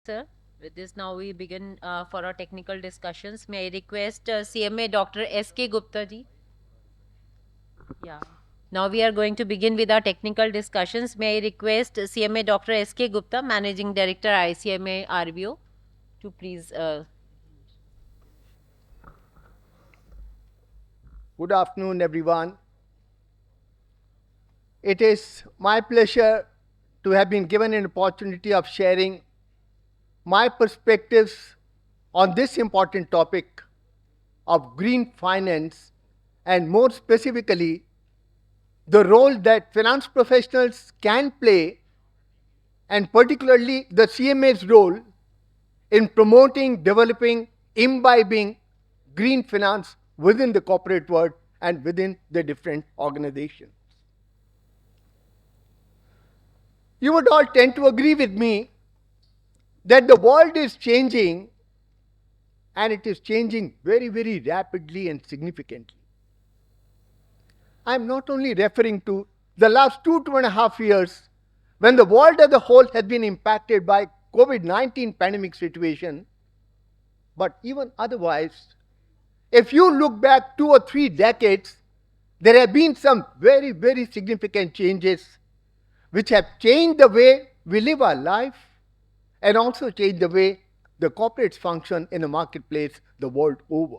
Sir, with this now we begin for our technical discussions. May I request CMA Dr. S.K. Gupta ji? Yeah. Now we are going to begin with our technical discussions. May I request CMA Dr. S.K. Gupta, Managing Director ICMA RBO, to please. Good afternoon, everyone. It is my pleasure to have been given an opportunity of sharing my perspectives on this important topic of green finance, and more specifically, the role that finance professionals can play, and particularly the CMA's role in promoting, developing, imbibing green finance within the corporate world and within the different organizations. You would all tend to agree with me that the world is changing, and it is changing very, very rapidly and significantly. I'm not only referring to the last 2.5 years when the world as a whole has been impacted by COVID-19 pandemic situation, but even otherwise, if you look back 2 or 3 decades, there have been some very, very significant changes which have changed the way we live our life and also changed the way the corporates function in the marketplace the world over.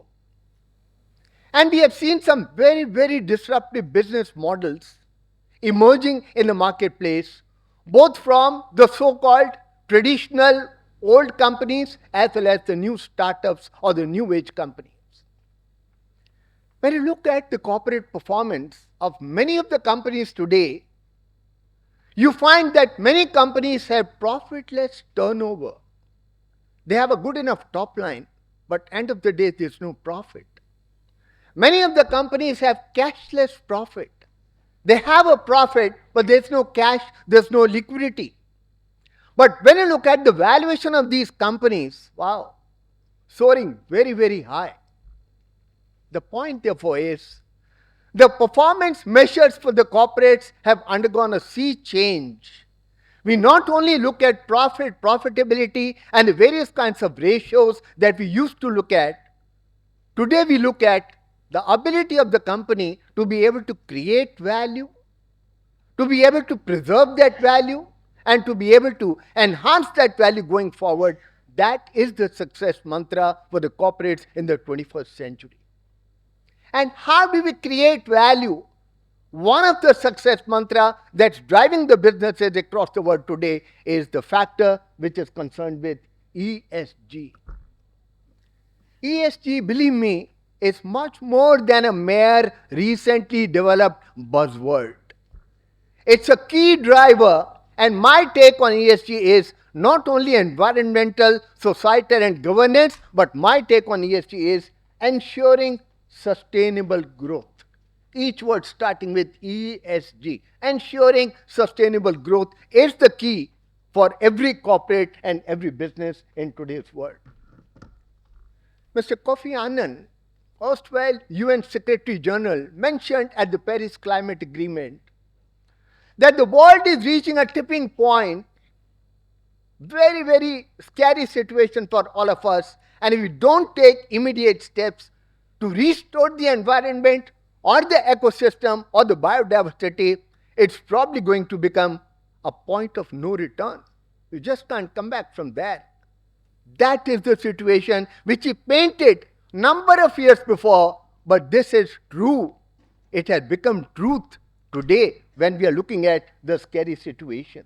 And we have seen some very, very disruptive business models emerging in the marketplace, both from the so-called traditional old companies as well as the new startups or the new age companies. When you look at the corporate performance of many of the companies today, you find that many companies have profitless turnover. They have a good enough top line, but end of the day, there's no profit. Many of the companies have cashless profit. They have a profit, but there's no cash, there's no liquidity. But when you look at the valuation of these companies, wow, soaring very, very high. The point, therefore, is the performance measures for the corporates have undergone a sea change. We not only look at profit, profitability, and the various kinds of ratios that we used to look at. Today we look at the ability of the company to be able to create value, to be able to preserve that value, and to be able to enhance that value going forward. That is the success mantra for the corporates in the 21st century. And how do we create value? One of the success mantra that's driving the businesses across the world today is the factor which is concerned with ESG. ESG, believe me, is much more than a mere recently developed buzzword. It's a key driver, and my take on ESG is not only environmental, societal, and governance, but my take on ESG is ensuring sustainable growth. Each word starting with ESG. Ensuring sustainable growth is the key for every corporate and every business in today's world. Mr. Kofi Annan, erstwhile UN Secretary General, mentioned at the Paris Climate Agreement that the world is reaching a tipping point, very, very scary situation for all of us, and if we don't take immediate steps to restore the environment or the ecosystem or the biodiversity, it's probably going to become a point of no return. You just can't come back from that. That is the situation which he painted number of years before, but this is true. It has become truth today when we are looking at the scary situation.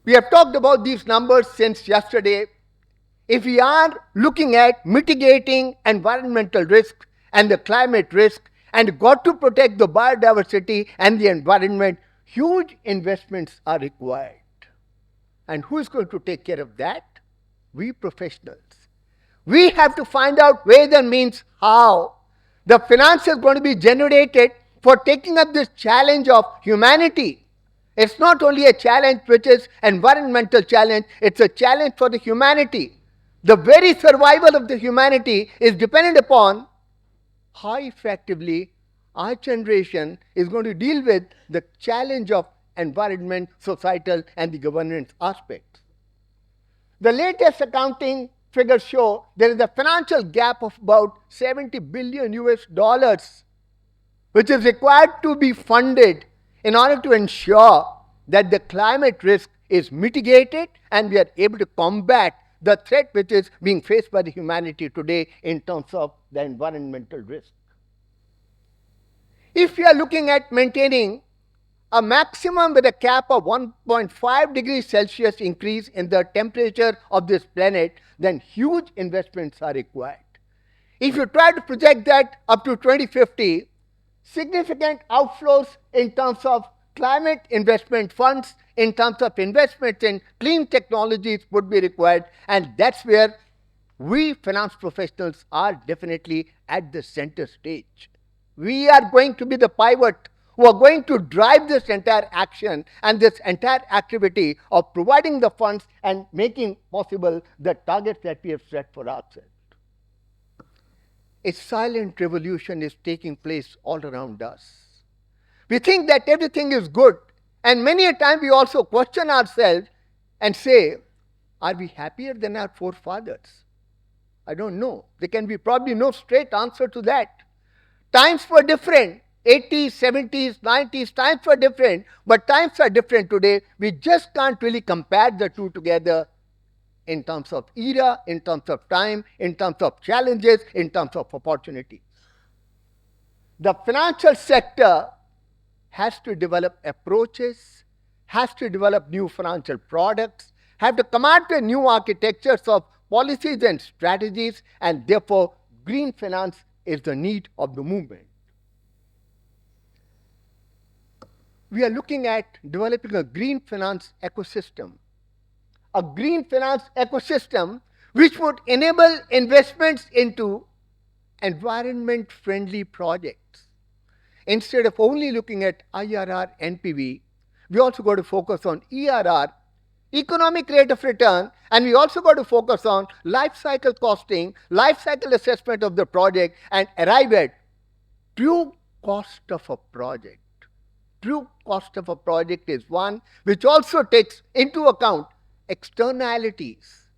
We have talked about these numbers since yesterday. If we are looking at mitigating environmental risk and the climate risk and got to protect the biodiversity and the environment, huge investments are required. And who is going to take care of that? We professionals. We have to find out ways and means how the finance is going to be generated for taking up this challenge of humanity. It's not only a challenge which is environmental challenge, it's a challenge for the humanity. The very survival of the humanity is dependent upon how effectively our generation is going to deal with the challenge of environment, societal, and the governance aspects. The latest accounting figures show there is a financial gap of about 70 billion US dollars, which is required to be funded in order to ensure that the climate risk is mitigated and we are able to combat the threat which is being faced by the humanity today in terms of the environmental risk. If we are looking at maintaining a maximum with a cap of 1.5 degrees Celsius increase in the temperature of this planet, then huge investments are required. If you try to project that up to 2050, significant outflows in terms of climate investment funds, in terms of investments in clean technologies would be required, and that's where we finance professionals are definitely at the center stage. We are going to be the pivot who are going to drive this entire action and this entire activity of providing the funds and making possible the targets that we have set for ourselves. A silent revolution is taking place all around us. We think that everything is good, and many a time we also question ourselves and say, are we happier than our forefathers? I don't know. There can be probably no straight answer to that. Times were different. 80s, 70s, 90s, times were different, but times are different today. We just can't really compare the two together in terms of era, in terms of time, in terms of challenges, in terms of opportunities. The financial sector has to develop approaches, has to develop new financial products, have to come out with new architectures of policies and strategies, and therefore green finance is the need of the movement. We are looking at developing a green finance ecosystem. A green finance ecosystem which would enable investments into environment-friendly projects. Instead of only looking at IRR, NPV, we also got to focus on ERR, economic rate of return, and we also got to focus on life cycle costing, life cycle assessment of the project, and arrive at true cost of a project. True cost of a project is one which also takes into account externalities.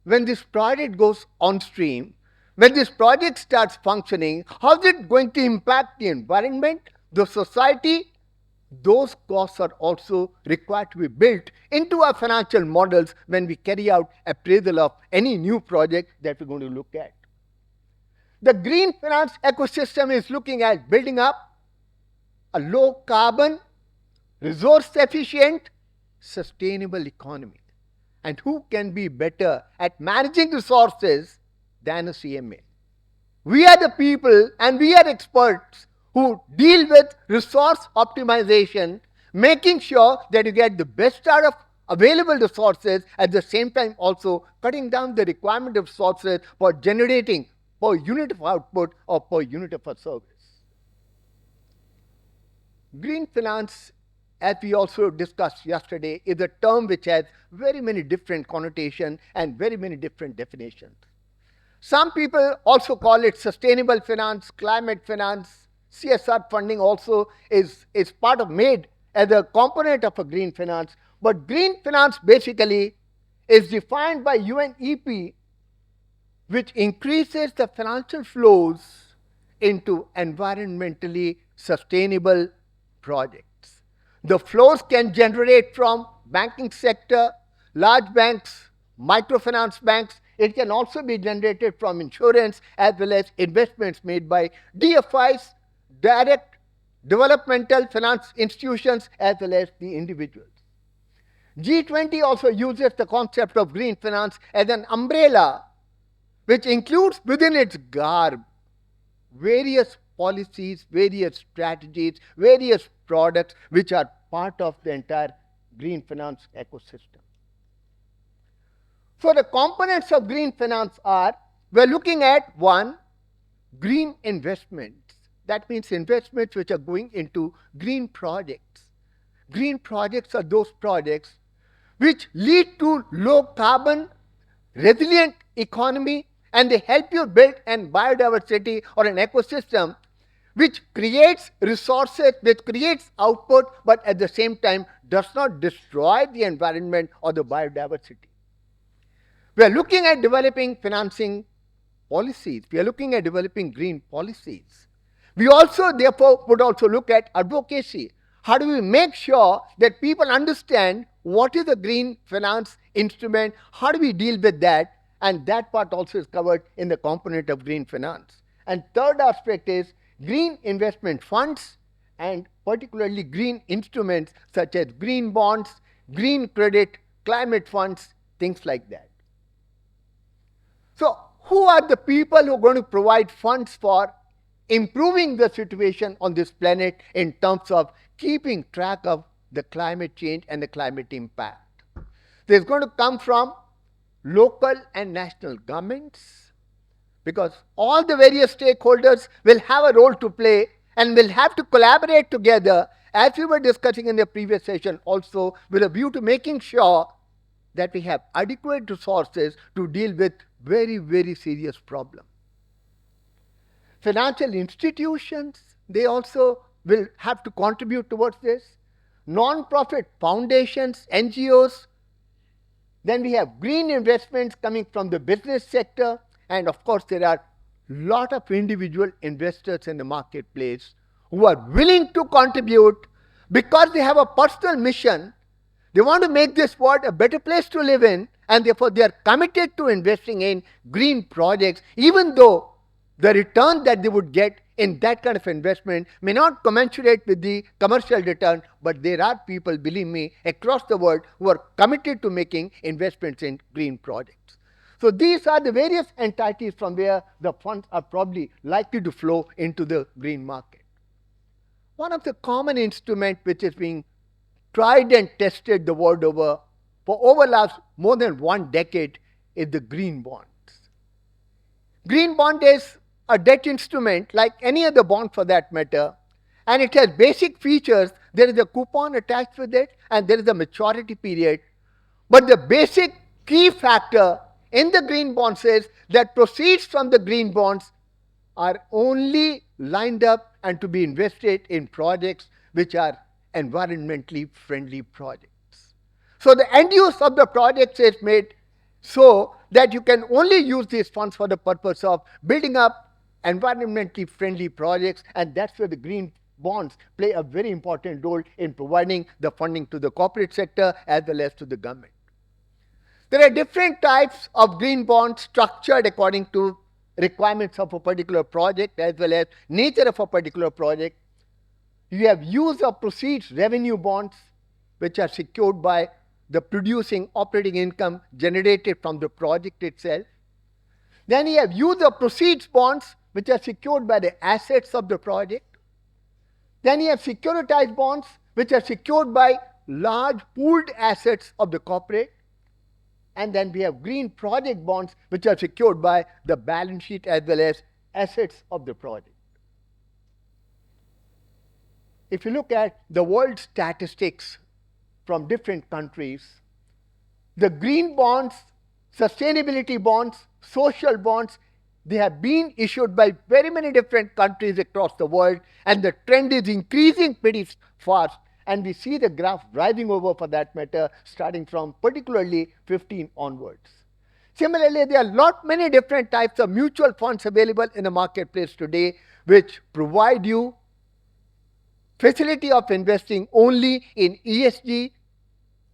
When this project goes on stream, when this project starts functioning, how is it going to impact the environment, the society? Those costs are also required to be built into our financial models when we carry out appraisal of any new project that we're going to look at. The green finance ecosystem is looking at building up a low carbon, resource efficient, sustainable economy. And who can be better at managing resources than a CMA? We are the people and we are experts who deal with resource optimization, making sure that you get the best out of available resources, at the same time also cutting down the requirement of resources for generating per unit of output or per unit of a service. Green finance, as we also discussed yesterday, is a term which has very many different connotations and very many different definitions. Some people also call it sustainable finance, climate finance. CSR funding also is part of made as a component of a green finance. But green finance basically is defined by UNEP, which increases the financial flows into environmentally sustainable projects. The flows can generate from banking sector, large banks, microfinance banks. It can also be generated from insurance as well as investments made by DFIs, direct developmental finance institutions, as well as the individuals. G20 also uses the concept of green finance as an umbrella which includes within its garb various policies, various strategies, various products which are part of the entire green finance ecosystem. So the components of green finance are, we're looking at one, green investments. That means investments which are going into green projects. Green projects are those projects which lead to low carbon, resilient economy, and they help you build an biodiversity or an ecosystem which creates resources, which creates output, but at the same time does not destroy the environment or the biodiversity. We are looking at developing financing policies. We are looking at developing green policies. We also, therefore, would also look at advocacy. How do we make sure that people understand what is a green finance instrument? How do we deal with that? And that part also is covered in the component of green finance. And third aspect is green investment funds and particularly green instruments such as green bonds, green credit, climate funds, things like that. So, who are the people who are going to provide funds for improving the situation on this planet in terms of keeping track of the climate change and the climate impact? There's going to come from local and national governments, because all the various stakeholders will have a role to play and will have to collaborate together, as we were discussing in the previous session also, with a view to making sure that we have adequate resources to deal with very, very serious problems. Financial institutions, they also will have to contribute towards this. Non-profit foundations, NGOs. Then we have green investments coming from the business sector. And of course, there are a lot of individual investors in the marketplace who are willing to contribute because they have a personal mission. They want to make this world a better place to live in, and therefore they are committed to investing in green projects, even though the return that they would get in that kind of investment may not commensurate with the commercial return, but there are people, believe me, across the world who are committed to making investments in green projects. So these are the various entities from where the funds are probably likely to flow into the green market. One of the common instruments which is being tried and tested the world over for last more than 1 decade is the green bonds. Green bond is a debt instrument like any other bond for that matter, and it has basic features. There is a coupon attached with it and there is a maturity period. But the basic key factor in the green bonds is that proceeds from the green bonds are only lined up and to be invested in projects which are environmentally friendly projects. So the end use of the projects is made so that you can only use these funds for the purpose of building up environmentally friendly projects, and that's where the green bonds play a very important role in providing the funding to the corporate sector as well as to the government. There are different types of green bonds structured according to requirements of a particular project as well as nature of a particular project. You have use of proceeds revenue bonds, which are secured by the producing operating income generated from the project itself. Then you have use of proceeds bonds, which are secured by the assets of the project. Then you have securitized bonds, which are secured by large pooled assets of the corporate. And then we have green project bonds, which are secured by the balance sheet as well as assets of the project. If you look at the world statistics from different countries, the green bonds, sustainability bonds, social bonds, they have been issued by very many different countries across the world, and the trend is increasing pretty fast. And we see the graph rising over for that matter, starting from particularly 15 onwards. Similarly, there are many different types of mutual funds available in the marketplace today, which provide you facility of investing only in ESG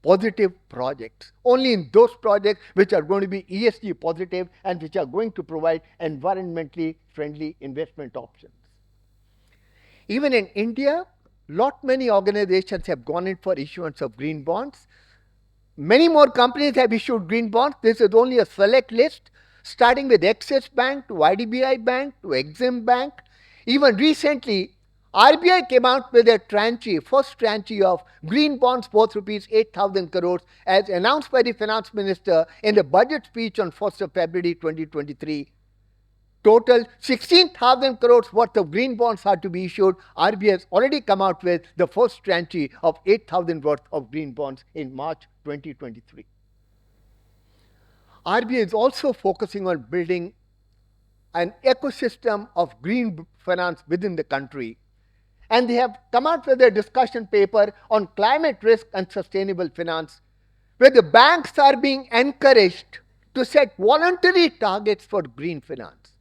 positive projects, only in those projects which are going to be ESG positive and which are going to provide environmentally friendly investment options. Even in India, many organizations have gone in for issuance of green bonds. Many more companies have issued green bonds. This is only a select list, starting with Axis Bank to IDBI Bank to Exim Bank. Even recently, RBI came out with a first tranche of green bonds worth rupees 8,000 crores as announced by the finance minister in the budget speech on 1st of February 2023. Total 16,000 crores worth of green bonds are to be issued. RBI has already come out with the first tranche of 8,000 worth of green bonds in March 2023. RBI is also focusing on building an ecosystem of green finance within the country. And they have come out with a discussion paper on climate risk and sustainable finance, where the banks are being encouraged to set voluntary targets for green finance.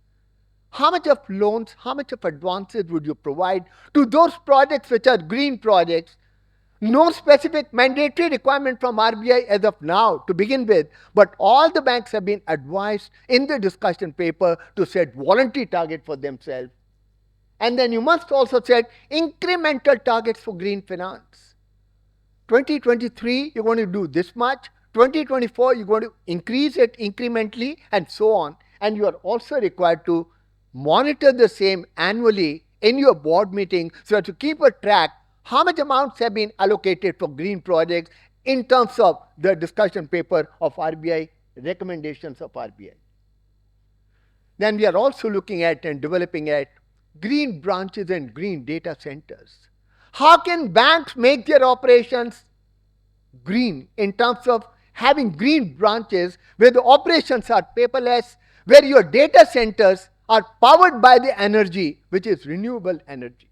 How much of loans, how much of advances would you provide to those projects which are green projects? No specific mandatory requirement from RBI as of now to begin with, but all the banks have been advised in the discussion paper to set voluntary targets for themselves. And then you must also set incremental targets for green finance. 2023, you're going to do this much. 2024, you're going to increase it incrementally, and so on. And you are also required to monitor the same annually in your board meeting so as to keep a track how much amounts have been allocated for green projects in terms of the discussion paper of RBI, recommendations of RBI. Then we are also looking at and developing at green branches and green data centers. How can banks make their operations green in terms of having green branches where the operations are paperless, where your data centers are powered by the energy, which is renewable energy?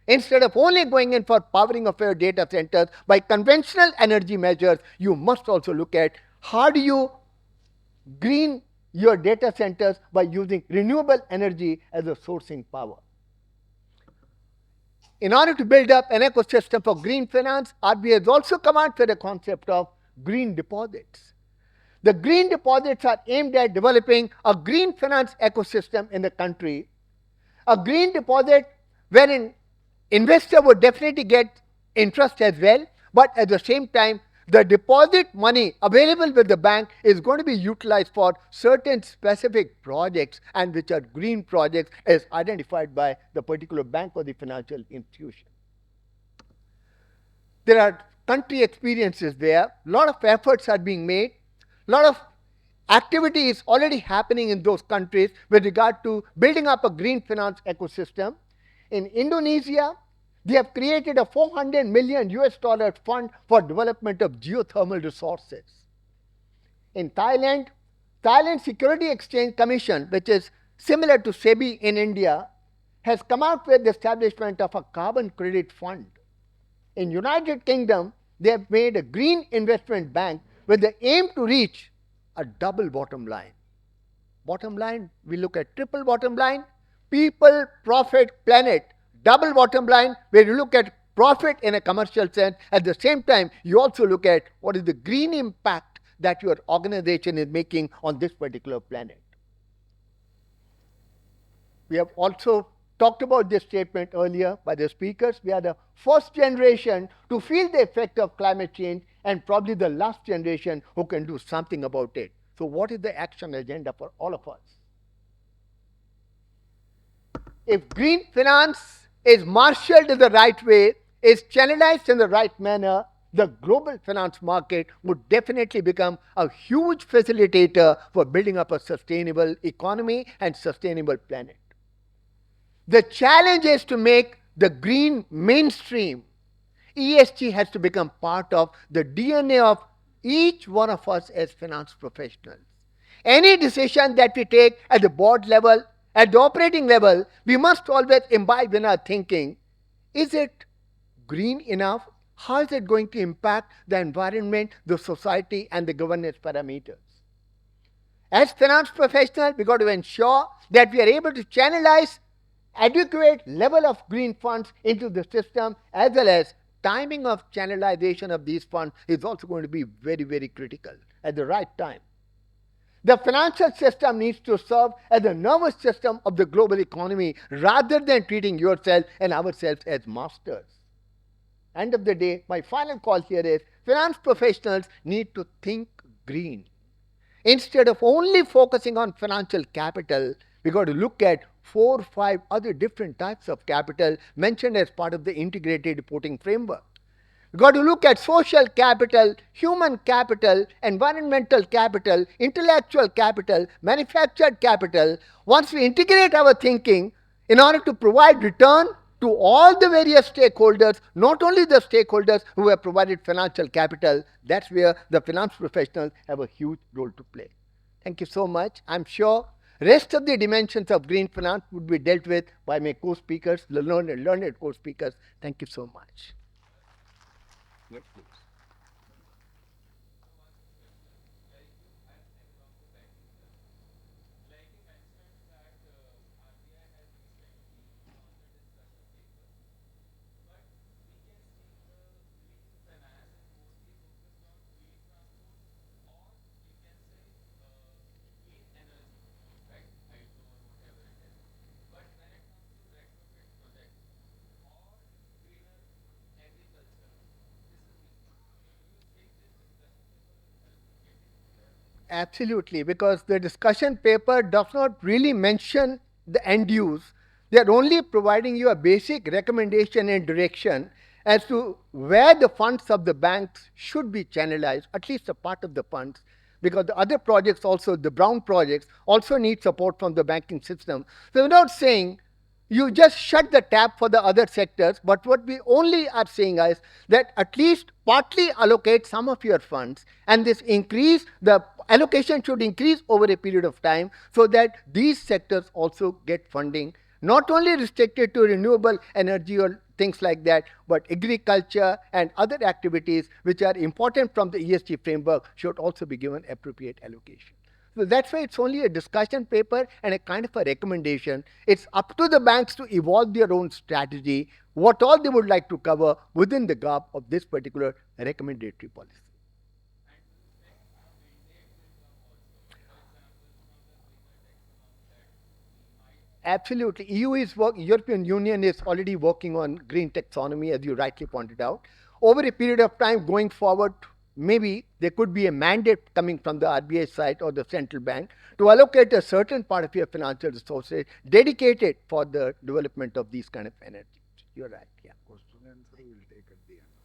Instead of only going in for powering of your data centers by conventional energy measures, you must also look at how do you green your data centers by using renewable energy as a sourcing power. In order to build up an ecosystem for green finance, RBI has also come out with the concept of green deposits. The green deposits are aimed at developing a green finance ecosystem in the country. A green deposit wherein investor would definitely get interest as well, but at the same time, the deposit money available with the bank is going to be utilized for certain specific projects, and which are green projects as identified by the particular bank or the financial institution. There are country experiences where a lot of efforts are being made, a lot of activity is already happening in those countries with regard to building up a green finance ecosystem. In Indonesia, they have created a $400 million fund for development of geothermal resources. In Thailand, Thailand Security Exchange Commission, which is similar to SEBI in India, has come out with the establishment of a carbon credit fund. In United Kingdom, they have made a green investment bank with the aim to reach a double bottom line. Bottom line, we look at triple bottom line, people, profit, planet. Double bottom line, where you look at profit in a commercial sense. At the same time, you also look at what is the green impact that your organization is making on this particular planet. We have also talked about this statement earlier by the speakers. We are the first generation to feel the effect of climate change, and probably the last generation who can do something about it. So what is the action agenda for all of us? If green finance is marshaled in the right way, is channelized in the right manner, the global finance market would definitely become a huge facilitator for building up a sustainable economy and sustainable planet. The challenge is to make the green mainstream. ESG has to become part of the DNA of each one of us as finance professionals. Any decision that we take at the board level, at the operating level, we must always imbibe in our thinking, is it green enough? How is it going to impact the environment, the society, and the governance parameters? As finance professionals, we've got to ensure that we are able to channelize adequate level of green funds into the system, as well as timing of channelization of these funds is also going to be very, very critical at the right time. The financial system needs to serve as the nervous system of the global economy rather than treating yourself and ourselves as masters. End of the day, my final call here is finance professionals need to think green. Instead of only focusing on financial capital, we got to look at 4 or 5 other different types of capital mentioned as part of the integrated reporting framework. We've got to look at social capital, human capital, environmental capital, intellectual capital, manufactured capital. Once we integrate our thinking in order to provide return to all the various stakeholders, not only the stakeholders who have provided financial capital, that's where the finance professionals have a huge role to play. Thank you so much. I'm sure rest of the dimensions of green finance would be dealt with by my co-speakers, the learned co-speakers. Thank you so much. Yes, please. Absolutely, because the discussion paper does not really mention the end use. They are only providing you a basic recommendation and direction as to where the funds of the banks should be channelized, at least a part of the funds, because the other projects also, the brown projects, also need support from the banking system. So without saying you just shut the tap for the other sectors, but what we only are saying is that at least partly allocate some of your funds, and this increase, the allocation should increase over a period of time so that these sectors also get funding, not only restricted to renewable energy or things like that, but agriculture and other activities which are important from the ESG framework should also be given appropriate allocation. So that's why it's only a discussion paper and a kind of a recommendation. It's up to the banks to evolve their own strategy, what all they would like to cover within the gap of this particular recommendatory policy. Absolutely. European Union is already working on green taxonomy, as you rightly pointed out. Over a period of time going forward, maybe there could be a mandate coming from the RBI side or the central bank to allocate a certain part of your financial resources dedicated for the development of these kind of energies. You're right, yeah.